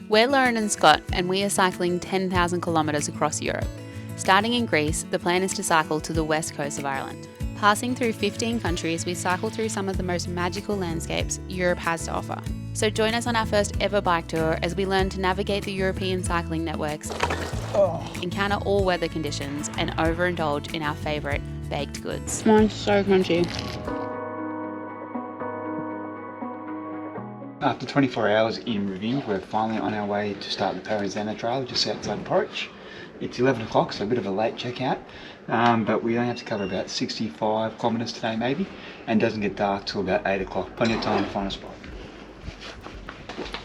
We're Lauren and Scott, and we are cycling 10,000 kilometres across Europe. Starting in Greece, the plan is to cycle to the west coast of Ireland. Passing through 15 countries, we cycle through some of the most magical landscapes Europe has to offer. So join us on our first ever bike tour as we learn to navigate the European cycling networks, encounter all weather conditions, and overindulge in our favourite baked goods. Mine's so crunchy. After 24 hours in Rovinj, we're finally on our way to start the Parenzana Trail just outside Porec. It's 11 o'clock, so a bit of a late checkout, but we only have to cover about 65 kilometres today maybe, and it doesn't get dark till about 8 o'clock. Plenty of time to find a spot.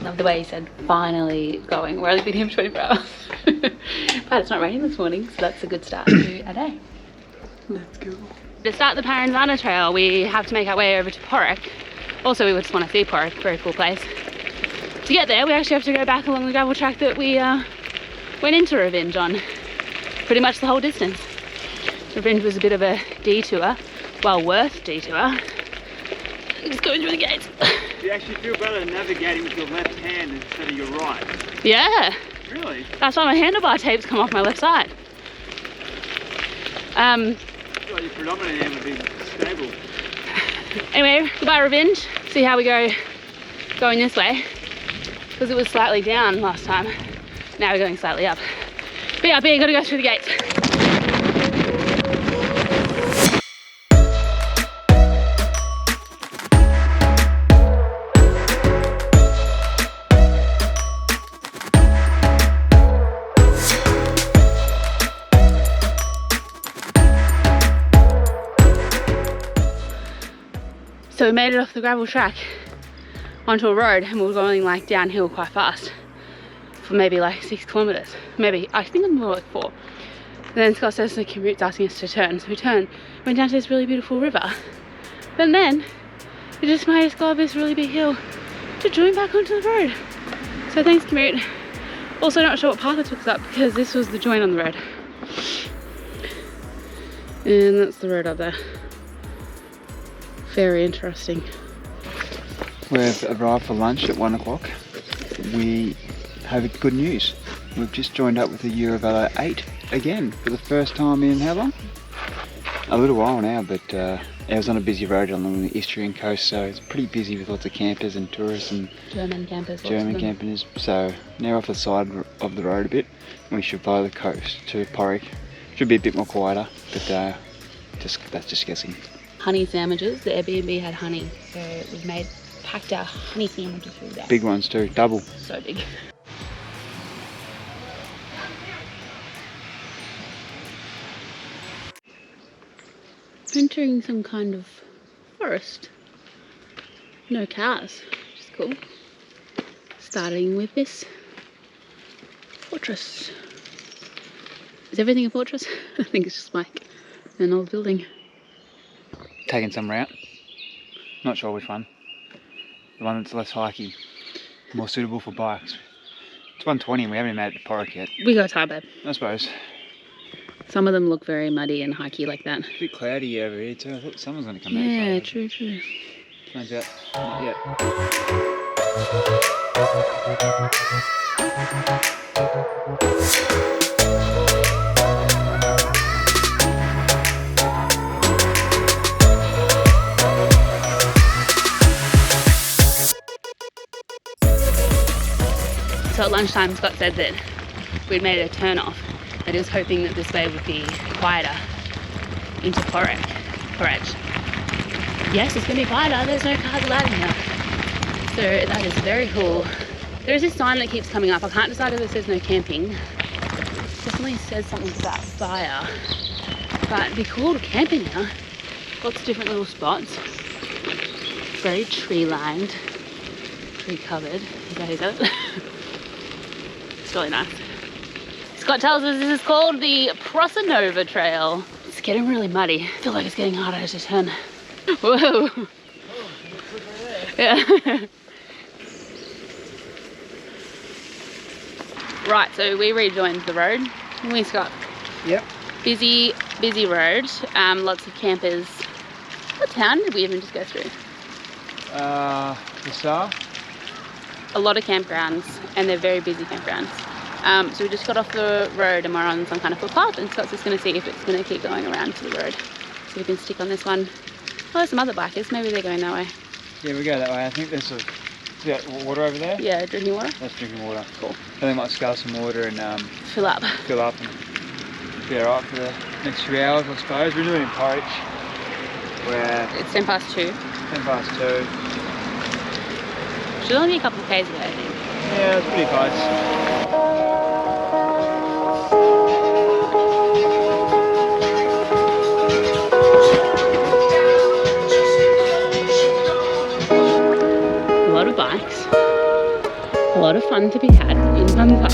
Love the way you said finally going. We're only been here for 24 hours. But it's not raining this morning, so that's a good start to a day. Let's go. To start the Parenzana Trail, we have to make our way over to Porec. Also, we would just want to see Porec, very cool place. To get there, we actually have to go back along the gravel track that we went into Rovinj on. Pretty much the whole distance. Rovinj was a bit of a detour, well worth detour. Just going through the gates. You actually feel better navigating with your left hand instead of your right? Yeah. Really? That's why my handlebar tapes come off my left side. I feel like your predominant hand would be stable. Anyway, goodbye Rovinj. See how we go going this way. Because it was slightly down last time. Now we're going slightly up. But yeah, gotta go through the gates. So we made it off the gravel track onto a road, and we were going like downhill quite fast for maybe like 6 kilometers. Maybe, I think it's more like 4. And then Scott says the commute's asking us to turn. So we turned, went down to this really beautiful river. And then we just made us go up this really big hill to join back onto the road. So thanks commute. Also not sure what path it took us up because this was the join on the road. And that's the road up there. Very interesting. We've arrived for lunch at 1 o'clock. We have good news. We've just joined up with the Eurovelo 8 again for the first time in how long? A little while now, but it was on a busy road along the Istrian coast, so it's pretty busy with lots of campers and tourists and German campers. So now off the side of the road a bit, we should follow the coast to Porec. Should be a bit more quieter, but that's just guessing. Honey sandwiches. The Airbnb had honey, so we packed our honey sandwiches through there. Big ones too, double. So big. Entering some kind of forest. No cars, which is cool. Starting with this fortress. Is everything a fortress? I think it's just like an old building. Taking some route. Not sure which one. The one that's less hikey, more suitable for bikes. It's 120 and we haven't made it to Porec yet. We got time, babe. I suppose. Some of them look very muddy and hikey like that. It's a bit cloudy over here too. I thought someone's going to come out. Yeah, true. Turns out, not yet. So at lunchtime, Scott said that we'd made a turn off, that he was hoping that this way would be quieter into Porec. Yes, it's going to be quieter. There's no cars allowed in here. So that is very cool. There's this sign that keeps coming up. I can't decide if it says no camping. It definitely says something about fire. But it'd be cool to camp in here. Lots of different little spots. Very tree lined. Tree covered. Is that it? It's really nice. Scott tells us this is called the Croznjan Trail. It's getting really muddy. I feel like it's getting harder to turn. Whoa. Oh, yeah. Right, so we rejoined the road. We Scott. Yep. Busy road. Lots of campers. What town did we even just go through? The Star. a lot of campgrounds, and they're very busy campgrounds. So we just got off the road and we're on some kind of footpath, and Scott's just going to see if it's going to keep going around to the road. So we can stick on this one. Oh, there's some other bikers. Maybe they're going that way. Yeah, we go that way. I think there's water over there. Yeah, drinking water. That's drinking water. Cool. So they might scull some water and Fill up. fill up and be alright for the next few hours, I suppose. We're doing in Porec, where It's 10 past 2. 10 past 2. Should only be a couple of k's away, I think. Yeah, it's pretty close. A lot of bikes. A lot of fun to be had in Fun Park.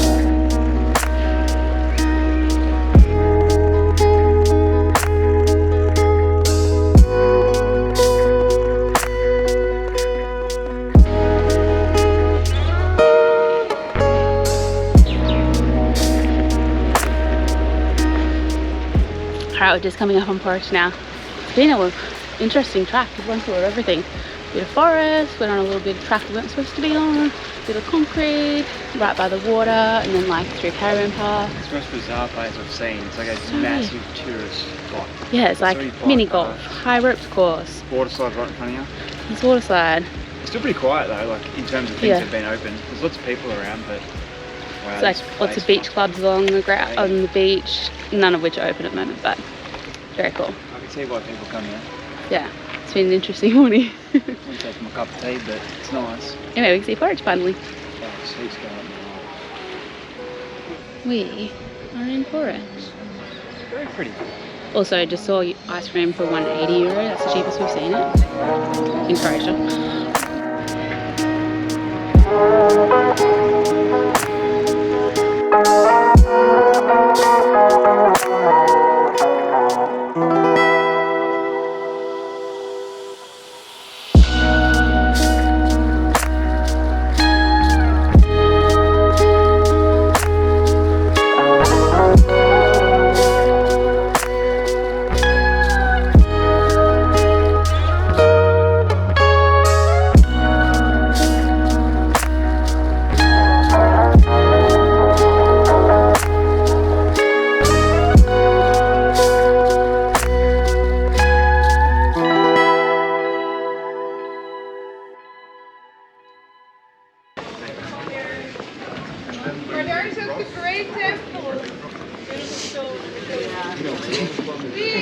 Alright, we're just coming up on Porec now. It's been an interesting track. We've gone through everything. Bit of forest, went on a little bit of track we weren't supposed to be on, bit of concrete, right by the water, and then like through caravan path. It's the most bizarre place I've seen. It's like a massive tourist spot. Yeah, it's like mini golf, high ropes course. Water slide right in front of you. There's water slide. It's still pretty quiet though, like in terms of things that have been open. There's lots of people around, but wow, It's like lots of beach clubs along the on the beach, none of which are open at the moment, but very cool. I can see why people come here. Yeah, it's been an interesting morning. Wouldn't take my cup of tea, but it's nice. Anyway, we can see Porec finally. Oh, the seats going up We are in Porec. very pretty. Also, just saw ice cream for €180. That's the cheapest we've seen it in Croatia.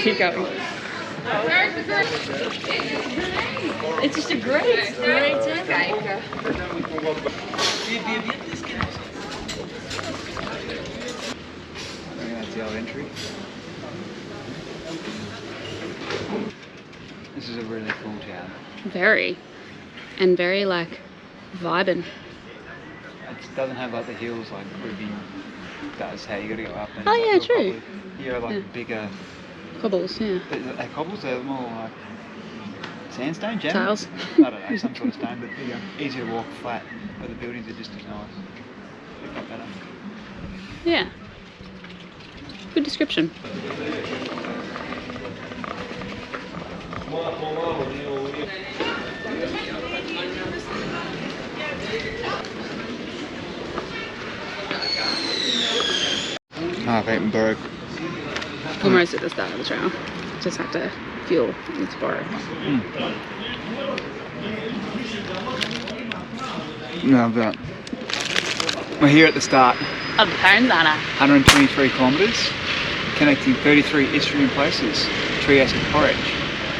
Keep going. It's just a great kijken. That's the old entry. This is a really cool town. Very. And very like vibing. It doesn't have like the hills like Rovinj does. How you got to go up and Oh, like, yeah, little true. cobbles. You have like bigger. Cobbles, yeah. Are cobbles? They're more like sandstone, gem? Tiles. I don't know, some sort of stone, but bigger. Easier to walk flat. But the buildings are just as nice. If not better. Yeah. Good description. I've eaten Porec. Almost at the start of the trail. Just have to fuel and Porec. No, but we're here at the start. Of Parenzana. 123 kilometres, connecting 33 Istrian places, Trieste to Porec.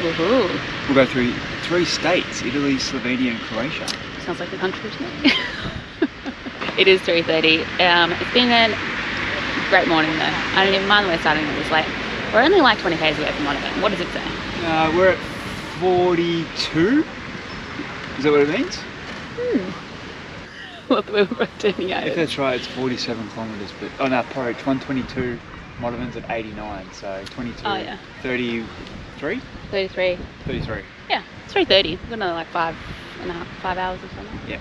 Woohoo. We'll go through 3 states, Italy, Slovenia and Croatia. Sounds like the country to me. It is 3:30. It's been a great morning though. I don't even mind that we're starting this late. We're only like 20 k's away from Motovun. What does it say? We're at 42. Is that what it means? What we were both turning If over. that's right, it's 47 kilometres. But oh no, Porec 122. Motovun's at 89, so 22. Oh, yeah. 33. 33. 33. Yeah, it's 3:30. We've got another like 5 hours or something. Yeah.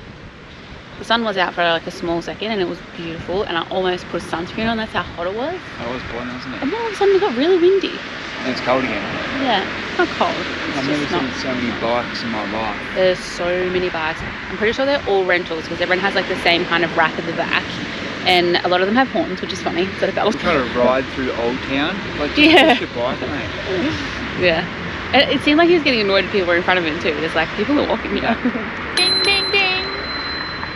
The sun was out for like a small second and it was beautiful, and I almost put sunscreen on. That's how hot it was. That was boiling, wasn't it? And then all of a sudden it got really windy. And it's cold again. Yeah, it's not cold. It's I've never just not. seen so many bikes in my life. There's so many bikes. I'm pretty sure they're all rentals because everyone has like the same kind of rack at the back. And a lot of them have horns, which is funny. Instead of bells. Trying to ride through Old Town. Like, just Yeah. push your bike, mate. Yeah. It seemed like he was getting annoyed if people were in front of him too. There's like people are walking here. Ding, ding, ding.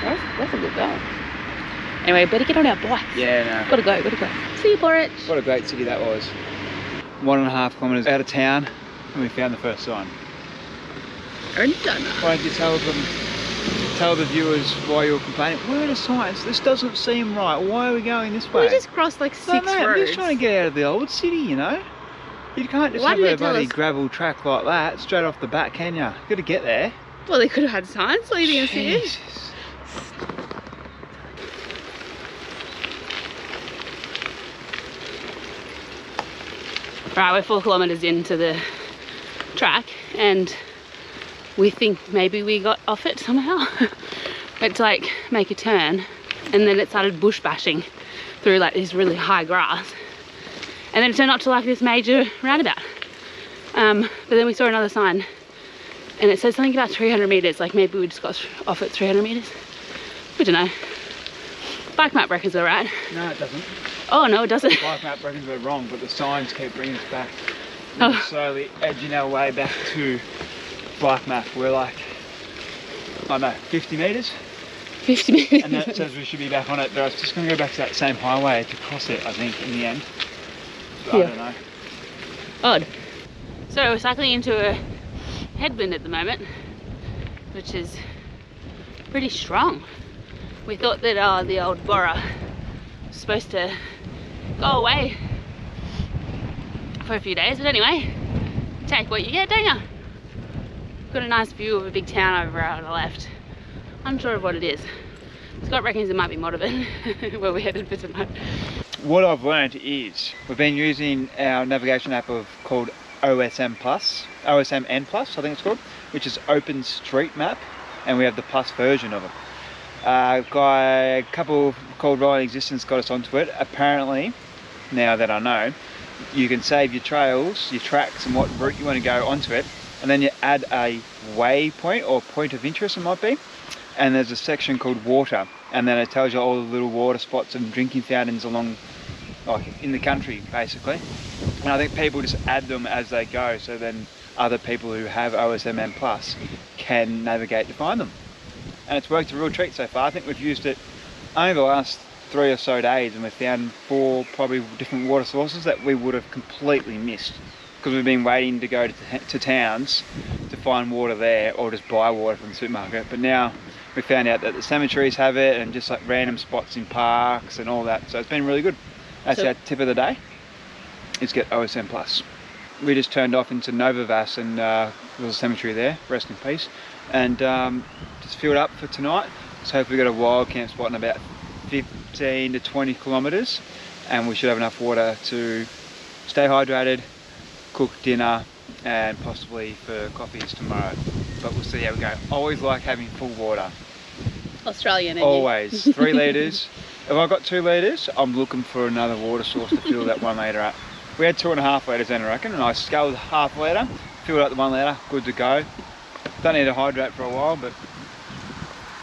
That's a good goal. Anyway, better get on our bikes. Yeah, no. Gotta go. See you, Porec. What a great city that was. 1.5 kilometres out of town, and we found the first sign. Why don't you tell the viewers why you're complaining? Where are the signs? This doesn't seem right. Why are we going this way? We just crossed like 6 roads. I'm just trying to get out of the old city, you know? You can't just have a bloody gravel track like that straight off the bat, can you? You've got to get there. Well, they could have had signs leading us here. Jesus. Right, we're 4 kilometres into the track and we think maybe we got off it somehow. But to like make a turn and then it started bush bashing through like this really high grass. And then it turned up to like this major roundabout. But then we saw another sign and it said something about 300 metres, like maybe we just got off at 300 metres. We don't know. Bike map reckons we're right. No, it doesn't. Oh no, it doesn't. Bike map reckons we're wrong, but the signs keep bringing us back. We're slowly edging our way back to bike map. We're like, I don't know, 50 metres? 50 metres. And that says we should be back on it, but I was just going to go back to that same highway to cross it, I think, in the end. But Yeah. I don't know. Odd. So we're cycling into a headwind at the moment, which is pretty strong. We thought that the old Bora was supposed to go away for a few days, but anyway, take what you get, don't you? Got a nice view of a big town over on the left. Unsure of what it is. Scott reckons it might be Motovun, where we're headed for tonight. What I've learned is we've been using our navigation app called OSM N Plus, I think it's called, which is Open Street Map, and we have the Plus version of it. A couple called Ride Existence got us onto it. Apparently, now that I know, you can save your trails, your tracks, and what route you want to go onto it, and then you add a waypoint or point of interest, it might be, and there's a section called water, and then it tells you all the little water spots and drinking fountains along, like in the country, basically. And I think people just add them as they go, so then other people who have OSMN Plus can navigate to find them. And it's worked a real treat so far. I think we've used it only the last 3 or so days, and we've found 4 probably different water sources that we would have completely missed because we've been waiting to go to towns to find water there or just buy water from the supermarket. But now we found out that the cemeteries have it and just like random spots in parks and all that. So it's been really good. That's our tip of the day, is get OSM Plus. We just turned off into Novavas and there was a cemetery there, rest in peace. And just filled up for tonight. So hopefully we've got a wild camp spot in about 15 to 20 kilometres, and we should have enough water to stay hydrated, cook dinner, and possibly for coffees tomorrow. But we'll see how we go. Always like having full water. Australian, ain't Always. 3 litres. If I've got 2 litres, I'm looking for another water source to fill that 1 litre up. We had 2.5 litres then, I reckon, and I scaled half litre, filled up the 1 litre, good to go. Don't need to hydrate for a while, but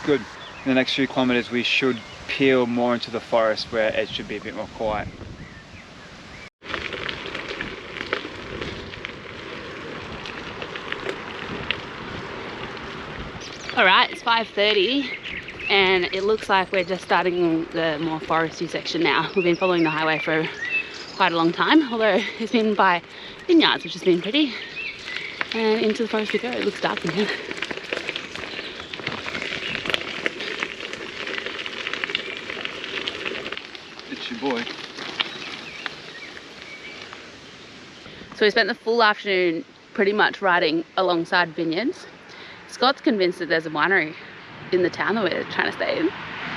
good. In the next few kilometres we should peel more into the forest where it should be a bit more quiet. Alright, it's 5:30 and it looks like we're just starting the more foresty section now. We've been following the highway for quite a long time, although it's been by vineyards, which has been pretty. And into the forest we go. It looks dark in here. It's your boy. So we spent the full afternoon pretty much riding alongside vineyards. Scott's convinced that there's a winery in the town that we're trying to stay in.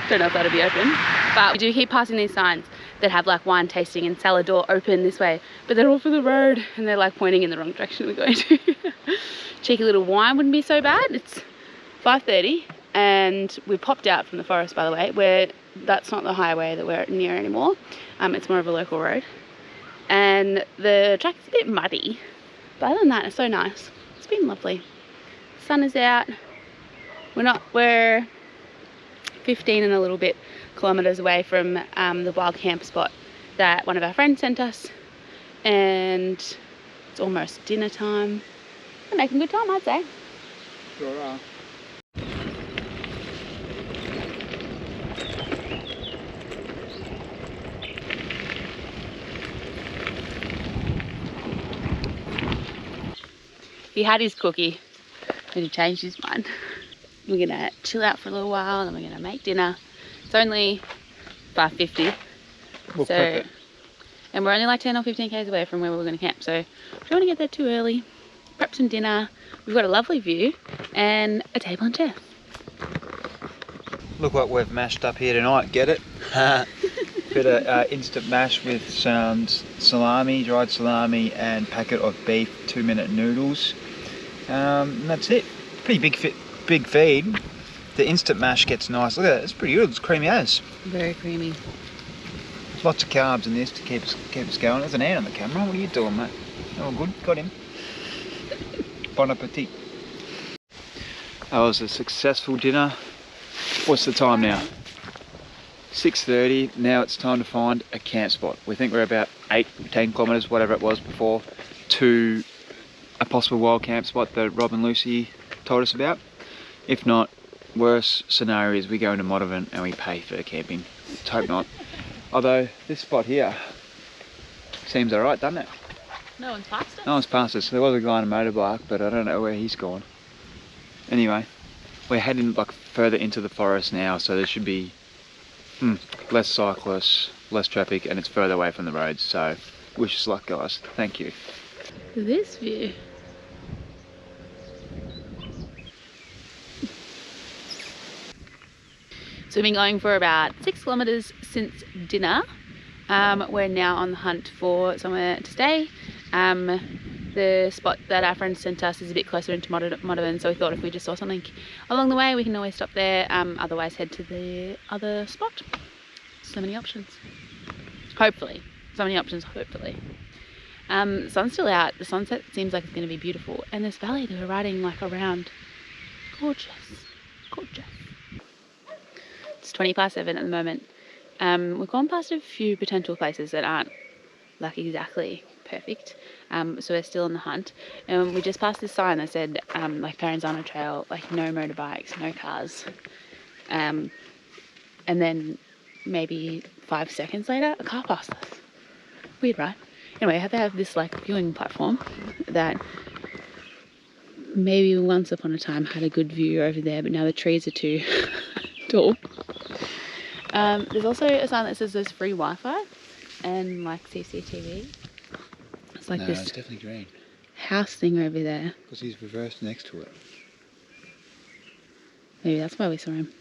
Don't know if that'll be open, but we do keep passing these signs that have like wine tasting and cellar door open this way, but they're all for the road and they're like pointing in the wrong direction we're going to. Cheeky little wine wouldn't be so bad. It's 5:30 and we popped out from the forest, by the way, where that's not the highway that we're near anymore. It's more of a local road. and the track's a bit muddy, but other than that, it's so nice. It's been lovely. Sun is out. We're 15 and a little bit kilometers away from the wild camp spot that one of our friends sent us, and it's almost dinner time. We're making good time, I'd say. Sure are. He had his cookie, but he changed his mind. We're gonna chill out for a little while, and then we're gonna make dinner. It's only 5:50, We'll so, prep it. and we're only like 10 or 15 k's away from where we're gonna camp. So we don't want to get there too early. Prep some dinner. We've got a lovely view and a table and chair. Look what we've mashed up here tonight. Get it? Bit of instant mash with some salami, dried salami, and packet of beef 2-minute noodles. And that's it. Pretty big feed. The instant mash gets nice. Look at that. It's pretty good. It's creamy as. Very creamy. There's lots of carbs in this to keep us going. There's an ant on the camera. What are you doing, mate? Oh, good. Got him. Bon appetit. That was a successful dinner. What's the time now? 6:30. Now it's time to find a camp spot. We think we're about 8-10 kilometres, whatever it was before, to a possible wild camp spot that Rob and Lucy told us about. If not, worst scenario is we go into Motovun and we pay for camping. Let's hope not. Although this spot here seems alright, doesn't it? No one's passed it. No one's passed us. There was a guy on a motorbike, but I don't know where he's gone. Anyway, we're heading like further into the forest now, so there should be less cyclists, less traffic, and it's further away from the roads. So wish us luck, guys. Thank you. This view. So we've been going for about 6 kilometers since dinner. We're now on the hunt for somewhere to stay. The spot that our friend sent us is a bit closer into Motovun, so we thought if we just saw something along the way, we can always stop there. Otherwise head to the other spot. So many options. Hopefully. So many options, hopefully. Sun's still out. The sunset seems like it's going to be beautiful. And this valley that we're riding like around, gorgeous. Gorgeous. It's 7:20 at the moment. We've gone past a few potential places that aren't like exactly perfect, so we're still on the hunt. And we just passed this sign that said like Parenzana Trail, like no motorbikes, no cars, and then maybe 5 seconds later a car passed us. Weird, right? Anyway, they have this like viewing platform that maybe once upon a time had a good view over there, but now the trees are too tall. There's also a sign that says there's free Wi-Fi and like CCTV. It's like this it's definitely green. house thing over there. Because he's reversed next to it. Maybe that's why we saw him.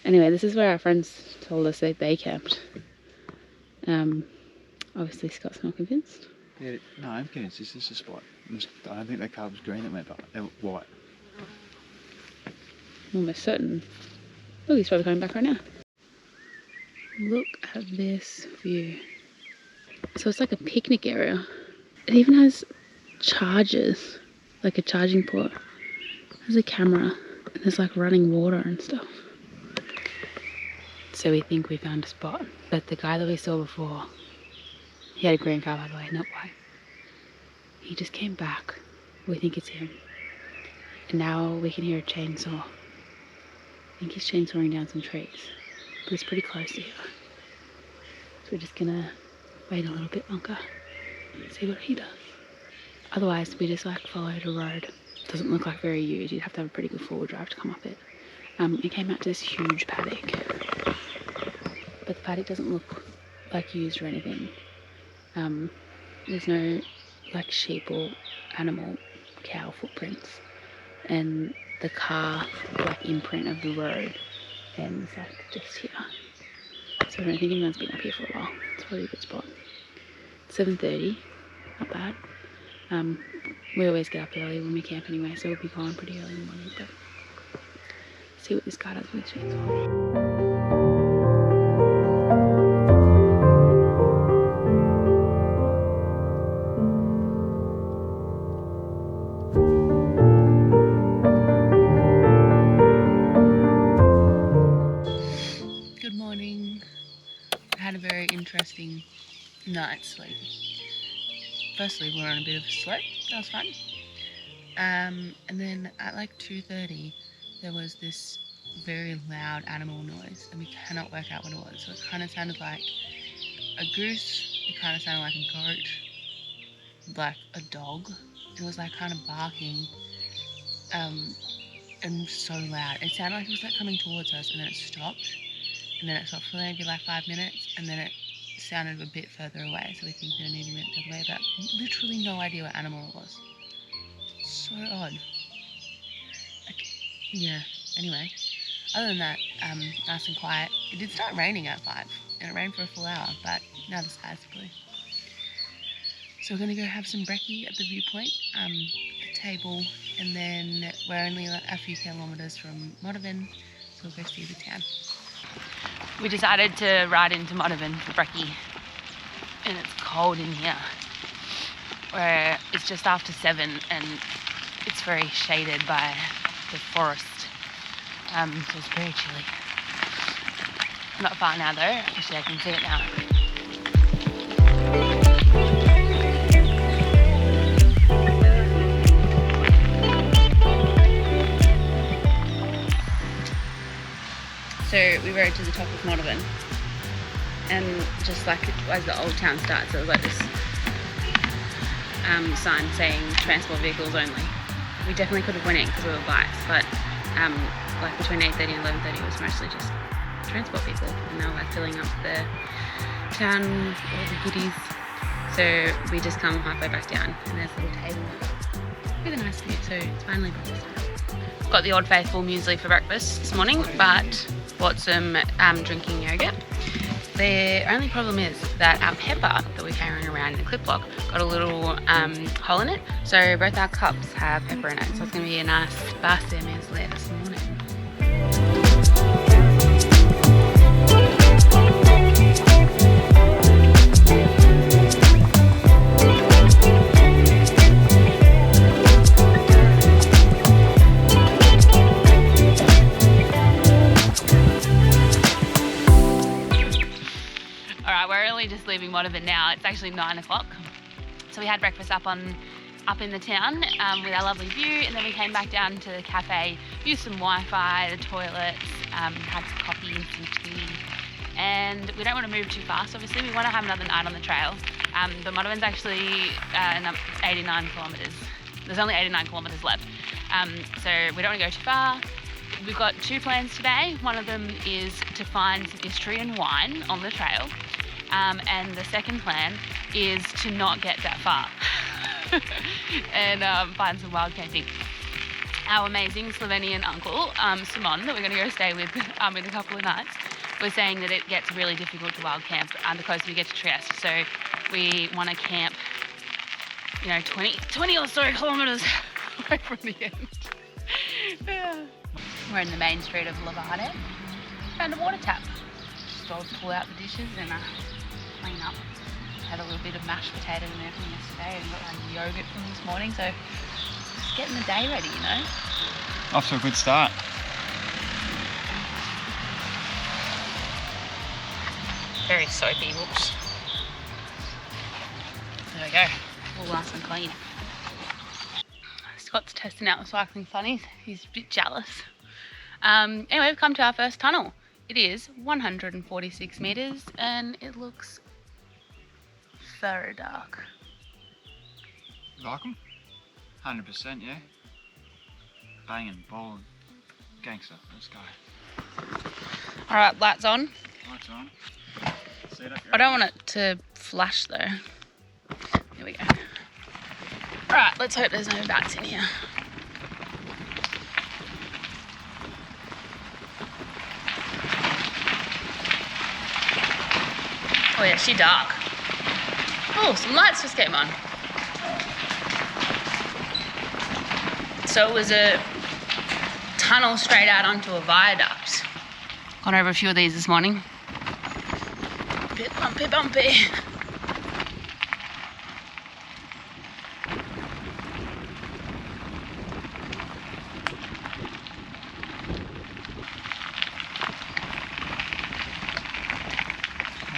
Anyway, this is where our friends told us that they camped. Obviously Scott's not convinced. Yeah, no, I'm convinced this is the spot. I don't think that car was green that went by. They were white. Almost certain. Look, he's probably coming back right now. Look at this view. So it's like a picnic area. It even has chargers, like a charging port. There's a camera, and there's like running water and stuff. So we think we found a spot. But the guy that we saw before, he had a green car by the way, not white. He just came back. We think it's him. And now we can hear a chainsaw. I think he's chainsawing down some trees. But it's pretty close to here. So we're just gonna wait a little bit longer, see what he does. Otherwise, we just like followed a road. Doesn't look like very used. You'd have to have a pretty good four-wheel drive to come up it. It came out to this huge paddock, but the paddock doesn't look like used or anything. There's no like sheep or animal, cow footprints, and the car like imprint of the road ends like just here. So I don't think anyone's been up here for a while. It's probably a good spot. 7:30, not bad. We always get up early when we camp anyway, so we'll be gone pretty early in the morning, but see what this guy does with his chainsaw. had a very interesting night's sleep. Firstly, we were on a bit of a slope. That was fun. And then at like 2:30, there was this very loud animal noise, and we cannot work out what it was. So it kind of sounded like a goose, it kind of sounded like a goat, like a dog. It was like kind of barking, and so loud. It sounded like it was like coming towards us, and then it stopped, and then it stopped for maybe like 5 minutes, and then it sounded a bit further away. So we think that it maybe went the other way, but literally no idea what animal it was. So odd. Like, yeah. Anyway, other than that, nice and quiet. It did start raining at 5, and it rained for a full hour, but now the sky's blue. So we're going to go have some brekkie at the viewpoint, the table, and then we're only a few kilometres from Motovun, so we'll go see the town. We decided to ride into Motovun for brekkie, and it's cold in here, where it's just after 7 and it's very shaded by the forest, so it's very chilly. Not far now though, actually I can see it now. So we rode to the top of Motovun, and just like as the old town starts, there was like this sign saying transport vehicles only. We definitely could have went in because we were bikes, but like between 8:30 and 11:30 it was mostly just transport people, and they were like filling up the town with all the goodies. So we just come halfway back down, and there's a little table with a nice view. So it's finally breakfast time. Got the Old Faithful muesli for breakfast this morning, but bought some drinking yogurt. The only problem is that our pepper that we're carrying around in the clip lock got a little hole in it, so both our cups have pepper in it, so it's going to be a nice base muesli this morning. Just leaving Motovun now. It's actually 9 o'clock, so we had breakfast up in the town with our lovely view, and then we came back down to the cafe, used some Wi-Fi, the toilets, had some coffee and some tea, and we don't want to move too fast. Obviously we want to have another night on the trail, but Motovun's actually 89 kilometres. There's only 89 kilometres left, so we don't want to go too far. We've got 2 plans today. One of them is to find some Istrian wine on the trail. And the second plan is to not get that far and find some wild camping. Our amazing Slovenian uncle, Simon, that we're going to go stay with in a couple of nights, was saying that it gets really difficult to wild camp the closer we get to Trieste. So we want to camp, 20 or so kilometres away from the end. We're in the main street of Lavade. Found a water tap. Just pull out the dishes and clean up. Had a little bit of mashed potato in there from yesterday, and got like yogurt from this morning, so just getting the day ready, Off to a good start. Very soapy, whoops. There we go, all nice and clean. Scott's testing out the cycling funnies, he's a bit jealous. Anyway, we've come to our first tunnel. It is 146 metres and it looks very dark. You like 'em? 100%, yeah. Banging, balling, gangster. Let's go. All right, lights on. Lights on. Set up. I don't want it to flash though. Here we go. All right, let's hope there's no bats in here. Oh yeah, she dark. Oh, some lights just came on. So it was a tunnel straight out onto a viaduct. Gone over a few of these this morning. Bit bumpy, bumpy.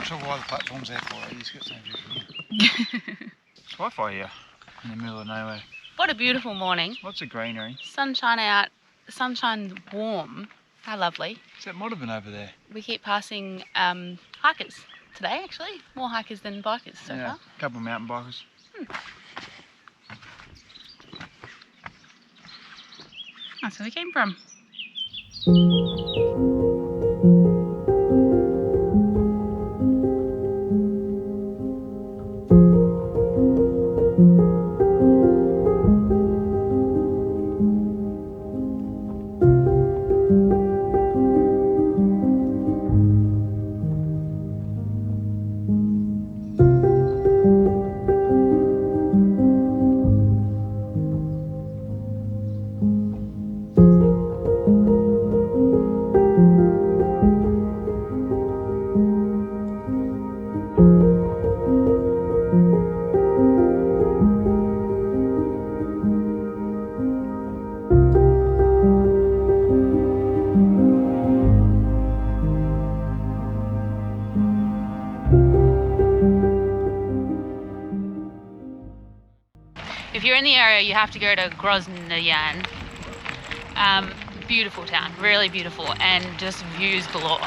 sure why the platform's there for. You just get some view from here. It's Wi-Fi here in the middle of nowhere. What a beautiful morning. Lots of greenery. Sunshine out, sunshine warm. How lovely. Is that Motovun over there? We keep passing hikers today, actually. More hikers than bikers so far. A couple of mountain bikers. That's where we came from. If you're in the area, you have to go to Groznjan. Beautiful town, really beautiful, and just views galore.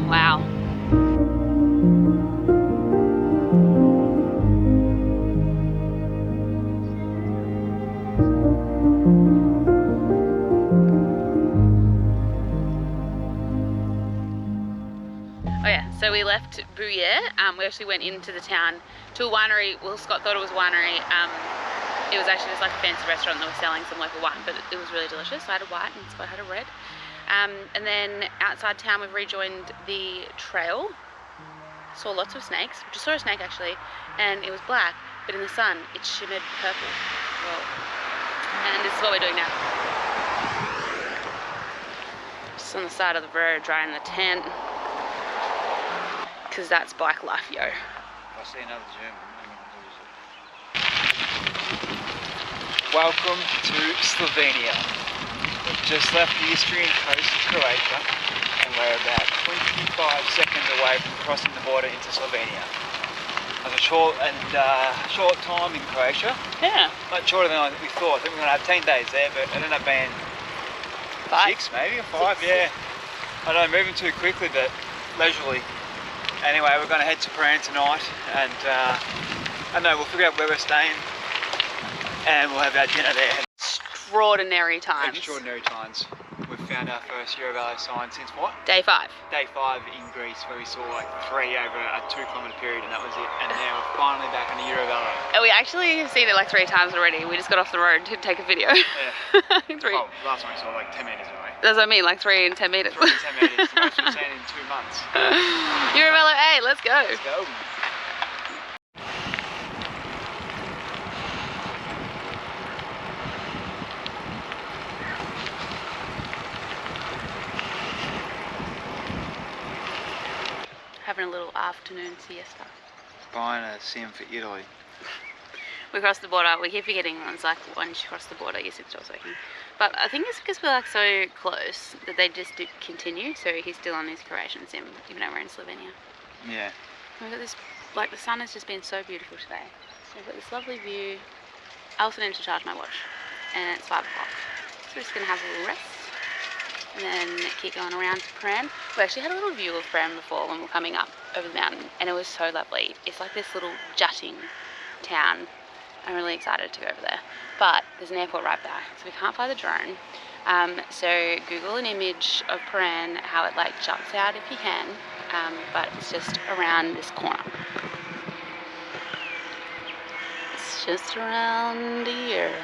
Wow. Oh yeah, so we left Muggia. We actually went into the town to a winery. Well, Scott thought it was a winery. It was actually just like a fancy restaurant that was selling some local wine, but it was really delicious. I had a white and Scott had a red. And then outside town we've rejoined the trail. Saw lots of snakes. Just saw a snake actually, and it was black, but in the sun it shimmered purple. Whoa. And this is what we're doing now. Just on the side of the road, drying the tent. Because that's bike life, yo. If I see another German, I'm going to lose it. Welcome to Slovenia. We've just left the Istrian coast of Croatia, and we're about 25 seconds away from crossing the border into Slovenia. It was a short time in Croatia. Yeah. Much shorter than we thought. I think we were going to have 10 days there, but it ended up being 6 maybe, or 5, yeah. I know, moving too quickly, but leisurely. Anyway, we're going to head to Porec tonight, and I don't know, we'll figure out where we're staying, and we'll have our dinner there. Extraordinary times. Extraordinary times. We've found our first Eurovelo sign since what? Day 5. Day 5 in Greece, where we saw like 3 over a 2-kilometre period, and that was it. And now we're finally back on a Eurovelo. And we actually have seen it like 3 times already. We just got off the road to take a video. Yeah. 3. Oh, last time we saw like 10 metres away. That's what I mean, like 3 and 10 metres. 3 and 10 metres, the most we've seen in 2 months. Eurovelo A, let's go. Let's go. Having a little afternoon siesta. Buying a sim for Italy. We crossed the border. We keep forgetting it's like once you cross the border, your sim stops working. But I think it's because we're like so close that they just do continue. So he's still on his Croatian sim, even though we're in Slovenia. Yeah. We've got this, like the sun has just been so beautiful today. So we've got this lovely view. I also need to charge my watch, and it's 5 o'clock. So we're just gonna have a little rest, and then keep going around to Porec. We actually had a little view of Porec before when we were coming up over the mountain, and it was so lovely. It's like this little jutting town. I'm really excited to go over there. But there's an airport right there, so we can't fly the drone. So Google an image of Porec, how it like juts out if you can, but it's just around this corner. It's just around here.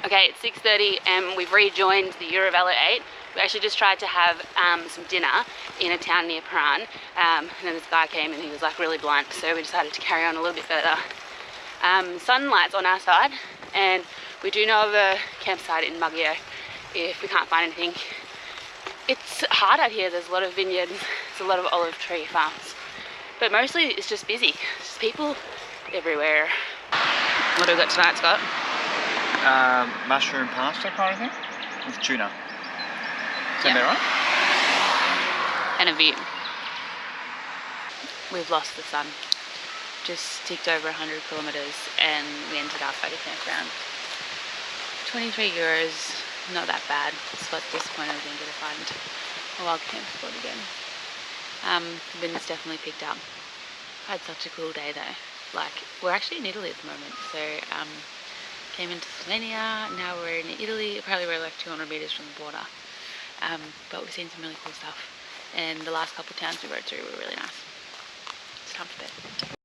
Okay, it's 6:30 and we've rejoined the Eurovelo 8. We actually just tried to have some dinner in a town near Paran, and then this guy came and he was like really blunt, so we decided to carry on a little bit further. Sunlight's on our side, and we do know of a campsite in Muggia if we can't find anything. It's hard out here. There's a lot of vineyards, there's a lot of olive tree farms, but mostly it's just busy. It's just people everywhere. What do we got tonight, Scott? Mushroom pasta kind of thing with tuna. Sound Yeah. about right? And a view. We've lost the sun. Just ticked over 100 kilometres and we entered our photo campground. 23 euros, not that bad. Scott's disappointed we didn't get to find a wild camp spot again. The wind's definitely picked up. I had such a cool day though. Like, we're actually in Italy at the moment, so came into Slovenia, now we're in Italy. Apparently we're like 200 metres from the border, but we've seen some really cool stuff, and the last couple of towns we rode through were really nice. It's time for bed.